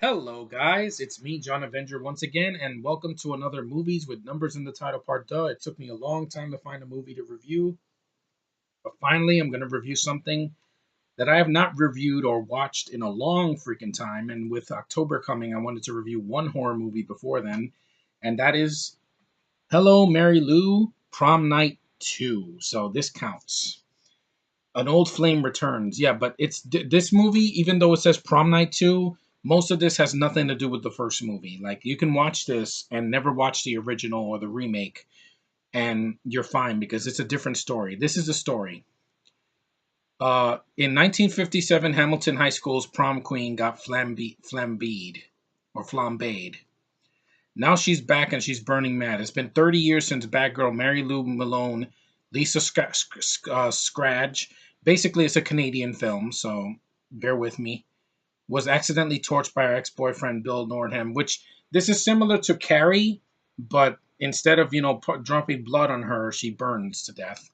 Hello, guys. It's me, John Avenger, once again, and welcome to another Movies with Numbers in the Title Part Duh. It took me a long time to find a movie to review, but finally, I'm going to review something that I have not reviewed or watched in a long freaking time. And with October coming, I wanted to review one horror movie before then, and that is Hello, Mary Lou Prom Night 2. So this counts. An old flame returns. Yeah, but this movie, even though it says Prom Night 2, most of this has nothing to do with the first movie. Like, you can watch this and never watch the original or the remake, and you're fine because it's a different story. This is a story. In 1957, Hamilton High School's prom queen got flambéed or flambéed. Now she's back and she's burning mad. It's been 30 years since bad girl Mary Lou Malone, Lisa Scratch. Basically, it's a Canadian film, so bear with me. Was accidentally torched by her ex-boyfriend Bill Nordham, which this is similar to Carrie, but instead of dropping blood on her, she burns to death.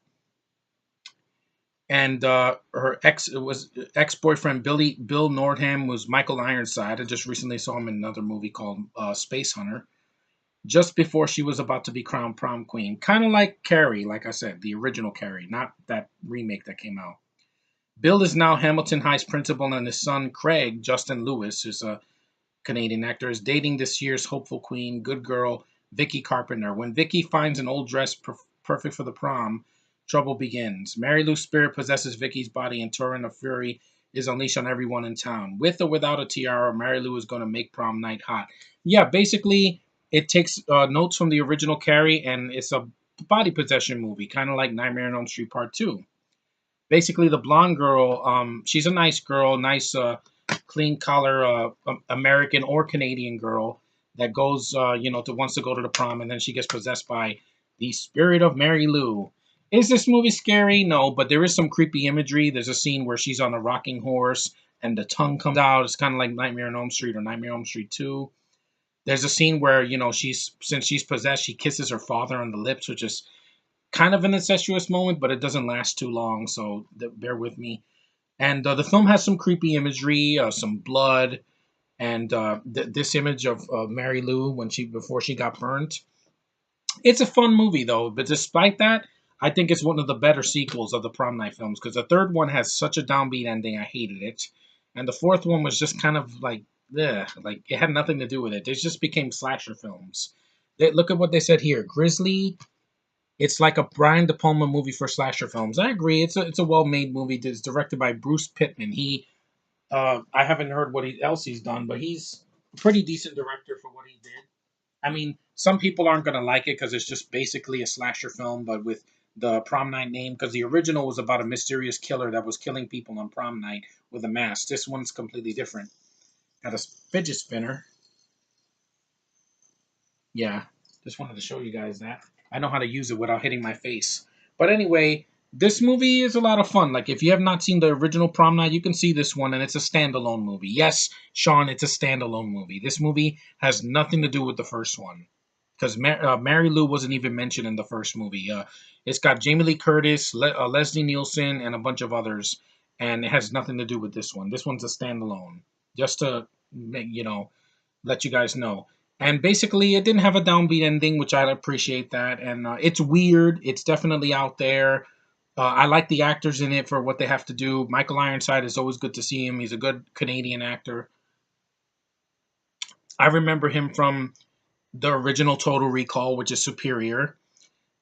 And her ex-boyfriend Bill Nordham was Michael Ironside. I just recently saw him in another movie called Space Hunter just before she was about to be crowned prom queen. Kind of like Carrie, like I said, the original Carrie, not that remake that came out. Bill is now Hamilton High's principal, and his son, Craig, Justin Lewis, who's a Canadian actor, is dating this year's hopeful queen, good girl, Vicky Carpenter. When Vicky finds an old dress perfect for the prom, trouble begins. Mary Lou's spirit possesses Vicky's body, and torrent of fury is unleashed on everyone in town. With or without a tiara, Mary Lou is going to make prom night hot. Yeah, basically, it takes notes from the original Carrie, and it's a body possession movie, kind of like Nightmare on Elm Street Part 2. Basically, the blonde girl, she's a nice girl, nice, clean collar, American or Canadian girl that goes, wants to go to the prom, and then she gets possessed by the spirit of Mary Lou. Is this movie scary? No, but there is some creepy imagery. There's a scene where she's on a rocking horse and the tongue comes out. It's kind of like Nightmare on Elm Street or Nightmare on Elm Street 2. There's a scene where, since she's possessed, she kisses her father on the lips, which is kind of an incestuous moment, but it doesn't last too long, so bear with me. And the film has some creepy imagery, some blood, and this image of Mary Lou before she got burnt. It's a fun movie though, but despite that, I think it's one of the better sequels of the prom night films because the third one has such a downbeat ending. I hated it, and the fourth one was just kind of like, like it had nothing to do with it. They just became slasher films. Look at what they said here, Grizzly. It's like a Brian De Palma movie for slasher films. I agree. It's a well made movie. It's directed by Bruce Pittman. I haven't heard else he's done, but he's a pretty decent director for what he did. I mean, some people aren't gonna like it because it's just basically a slasher film, but with the prom night name, because the original was about a mysterious killer that was killing people on prom night with a mask. This one's completely different. Got a fidget spinner. Yeah, just wanted to show you guys that. I know how to use it without hitting my face. But anyway, this movie is a lot of fun. Like, if you have not seen the original Prom Night, you can see this one, and it's a standalone movie. Yes, Sean, it's a standalone movie. This movie has nothing to do with the first one. Because Mary Lou wasn't even mentioned in the first movie. It's got Jamie Lee Curtis, Leslie Nielsen, and a bunch of others. And it has nothing to do with this one. This one's a standalone. Just to let you guys know. And basically, it didn't have a downbeat ending, which I appreciate that. And it's weird. It's definitely out there. I like the actors in it for what they have to do. Michael Ironside is always good to see him. He's a good Canadian actor. I remember him from the original Total Recall, which is Superior.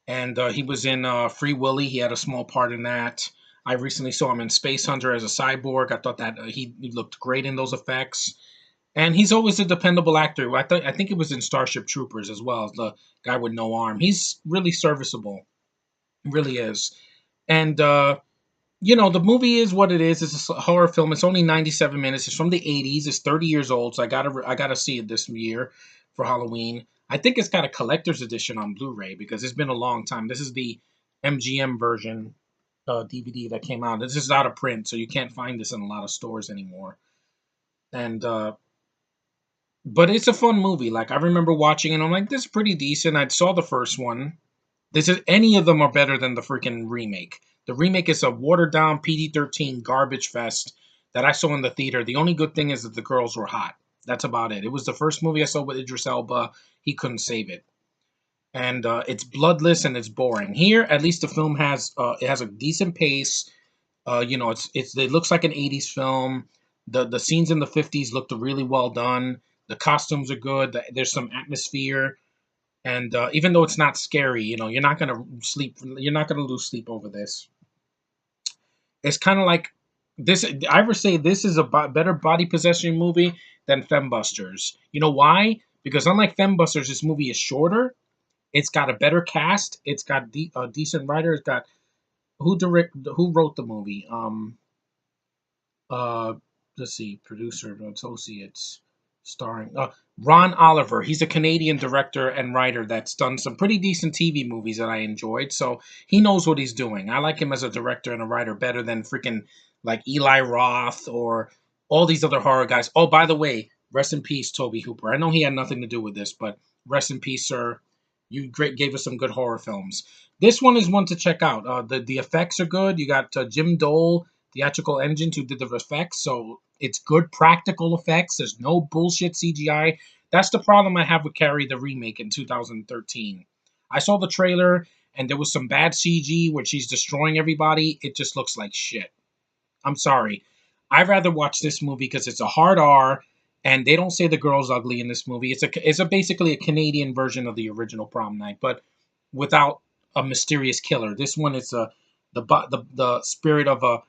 And he was in Free Willy. He had a small part in that. I recently saw him in Space Hunter as a cyborg. I thought that he looked great in those effects. And he's always a dependable actor. I think it was in Starship Troopers as well, the guy with no arm. He's really serviceable. He really is. And the movie is what it is. It's a horror film. It's only 97 minutes. It's from the 80s. It's 30 years old, so I gotta see it this year for Halloween. I think it's got a collector's edition on Blu-ray because it's been a long time. This is the MGM version DVD that came out. This is out of print, so you can't find this in a lot of stores anymore. And but it's a fun movie. Like, I remember watching it and I'm like, this is pretty decent. I saw the first one. This is Any of them are better than the freaking remake. The remake is a watered down PG-13 garbage fest that I saw in the theater. The only good thing is that the girls were hot. That's about it. It was the first movie I saw with Idris Elba. He couldn't save it, and it's bloodless and it's boring. Here, at least the film has it has a decent pace. It looks like an '80s film. The scenes in the '50s looked really well done. The costumes are good. There's some atmosphere, and even though it's not scary, you're not gonna sleep. You're not gonna lose sleep over this. It's kind of like this. I ever say this is a better body possession movie than Fembusters. You know why? Because unlike Fembusters, this movie is shorter. It's got a better cast. It's got a decent writer. It's got who wrote the movie. Uh, let's see, producer, associates, starring Ron Oliver. He's a Canadian director and writer that's done some pretty decent TV movies that I enjoyed. So he knows what he's doing. I like him as a director and a writer better than freaking like Eli Roth or all these other horror guys. Oh, by the way, rest in peace, Toby Hooper. I know he had nothing to do with this, but rest in peace, sir. You gave us some good horror films. This one is one to check out. The effects are good. You got Jim Dole, Theatrical Engines, who did the effects, so it's good practical effects. There's no bullshit CGI. That's the problem I have with Carrie the remake in 2013. I saw the trailer and there was some bad CG where she's destroying everybody. It just looks like shit. I'm sorry. I'd rather watch this movie because it's a hard R, and they don't say the girl's ugly in this movie. It's a basically a Canadian version of the original Prom Night, but without a mysterious killer. This one is the spirit of a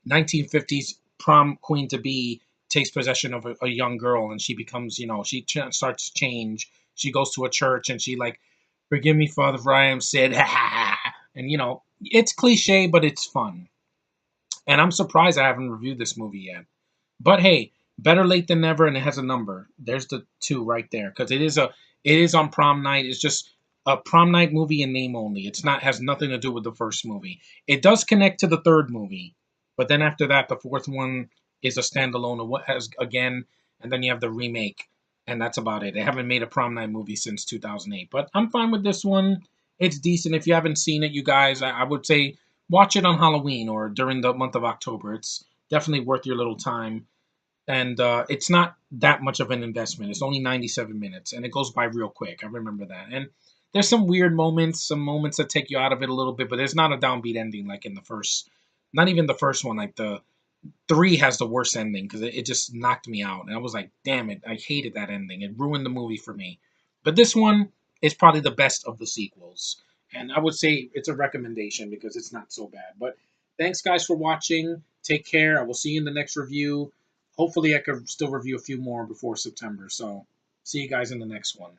1950s prom queen to be takes possession of a young girl, and she becomes starts to change. She goes to a church and she like, forgive me, Father, for I am Sid, and it's cliche, but it's fun. And I'm surprised I haven't reviewed this movie yet. But hey, better late than never, and it has a number. There's the two right there because it is on prom night. It's just a prom night movie in name only. It's not has nothing to do with the first movie. It does connect to the third movie, but then after that, the fourth one is a standalone of what has again, and then you have the remake, and that's about it. They haven't made a prom night movie since 2008, but I'm fine with this one. It's decent. If you haven't seen it, you guys, I would say watch it on Halloween or during the month of October. It's definitely worth your little time, and it's not that much of an investment. It's only 97 minutes, and it goes by real quick. I remember that. And there's some weird moments, some moments that take you out of it a little bit, but there's not a downbeat ending like in the first. Not even the first one. Like the three has the worst ending because it just knocked me out, and I was like, damn it, I hated that ending. It ruined the movie for me. But this one is probably the best of the sequels, and I would say it's a recommendation because it's not so bad. But thanks, guys, for watching. Take care. I will see you in the next review. Hopefully, I could still review a few more before September. So, see you guys in the next one.